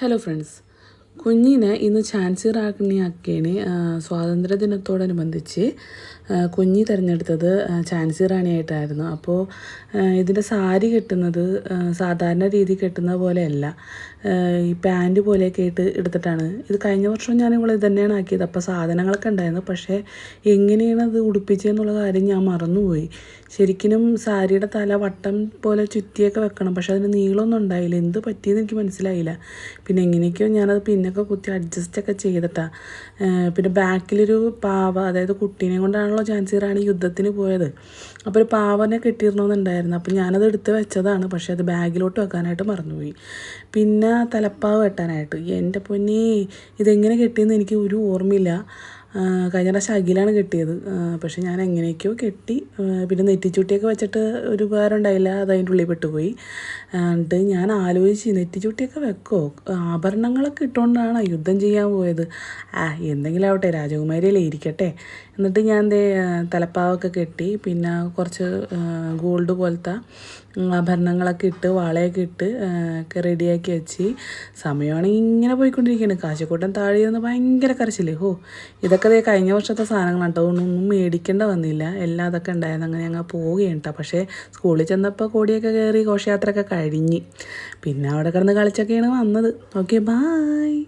Hello friends, കുഞ്ഞിനെ ഇന്ന് ഝാൻസി റാണിയാക്കിയതിന് സ്വാതന്ത്ര്യദിനത്തോടനുബന്ധിച്ച് കുഞ്ഞി തിരഞ്ഞെടുത്തത് ഝാൻസി റാണിയായിട്ടായിരുന്നു. അപ്പോൾ ഇതിൻ്റെ സാരി കെട്ടുന്നത് സാധാരണ രീതി കെട്ടുന്ന പോലെയല്ല, ഈ പാൻറ്റ് പോലെയൊക്കെ ആയിട്ട് എടുത്തിട്ടാണ്. ഇത് കഴിഞ്ഞ വർഷം ഞാൻ ഇത് തന്നെയാണ് ആക്കിയത്. അപ്പോൾ സാധനങ്ങളൊക്കെ ഉണ്ടായിരുന്നു, പക്ഷേ എങ്ങനെയാണ് അത് ഉടുപ്പിച്ചതെന്നുള്ള കാര്യം ഞാൻ മറന്നുപോയി. ശരിക്കും സാരിയുടെ തല വട്ടം പോലെ ചുറ്റിയൊക്കെ വെക്കണം, പക്ഷേ അതിന് നീളമൊന്നും ഉണ്ടായില്ല. എന്ത് പറ്റിയെന്ന് എനിക്ക് മനസ്സിലായില്ല. പിന്നെ എങ്ങനെയൊക്കെയോ ഞാനത് പിന്നൊക്കെ കുത്തി അഡ്ജസ്റ്റൊക്കെ ചെയ്തിട്ടാണ്. പിന്നെ ബാക്കിലൊരു പാവ, അതായത് കുട്ടീനെ കൊണ്ടാണല്ലോ ഝാൻസി റാണി യുദ്ധത്തിന് പോയത്. അപ്പോൾ ഒരു പാവനെ കെട്ടിയിരുന്നോന്നുണ്ടായിരുന്നു. അപ്പോൾ ഞാനത് എടുത്ത് വെച്ചതാണ്, പക്ഷേ അത് ബാഗിലോട്ട് വെക്കാനായിട്ട് മറന്നുപോയി. പിന്നെ തലപ്പാവ് വെട്ടാനായിട്ട്, എൻ്റെ പൊന്നേ, ഇതെങ്ങനെ കെട്ടിയെന്ന് എനിക്ക് ഒരു ഓർമ്മയില്ല. കഴിഞ്ഞ പ്രാവശ്യം അഖിലാണ് കെട്ടിയത്, പക്ഷെ ഞാൻ എങ്ങനെയൊക്കെയോ കെട്ടി. പിന്നെ നെറ്റിച്ചൂട്ടിയൊക്കെ വെച്ചിട്ട് ഒരു ഉപകാരം ഉണ്ടായില്ല, അത് അതിൻ്റെ ഉള്ളിൽ പെട്ടുപോയി. എന്നിട്ട് ഞാൻ ആലോചിച്ച്, നെറ്റിച്ചൂട്ടിയൊക്കെ വെക്കോ, ആഭരണങ്ങളൊക്കെ ഇട്ടുകൊണ്ടാണ് യുദ്ധം ചെയ്യാൻ പോയത്. എന്തെങ്കിലും ആവട്ടെ, രാജകുമാരിയല്ലേ, ഇരിക്കട്ടെ. എന്നിട്ട് ഞാൻ തലപ്പാവൊക്കെ കെട്ടി, പിന്നെ കുറച്ച് ഗോൾഡ് പോലത്തെ ആഭരണങ്ങളൊക്കെ ഇട്ട്, വളയൊക്കെ ഇട്ട് ഒക്കെ റെഡിയാക്കി വെച്ച്. സമയമാണെങ്കിൽ ഇങ്ങനെ പോയിക്കൊണ്ടിരിക്കുകയാണ്. കാശിക്കൂട്ടൻ താഴെ നിന്ന് ഭയങ്കര കരച്ചില്ലേ. ഇതൊക്കെ കഴിഞ്ഞ വർഷത്തെ സാധനങ്ങളാണ് കേട്ടോ, ഒന്നും മേടിക്കേണ്ട വന്നില്ല, എല്ലാം അതൊക്കെ ഉണ്ടായിരുന്നു. അങ്ങനെ ഞങ്ങൾ പോവുകയാണ് കേട്ടോ. പക്ഷേ സ്കൂളിൽ ചെന്നപ്പോൾ കോടിയൊക്കെ കയറി ഘോഷയാത്രയൊക്കെ കഴിഞ്ഞ്, പിന്നെ അവിടെ കിടന്ന് കളിച്ചൊക്കെയാണ് വന്നത്. Okay, bye.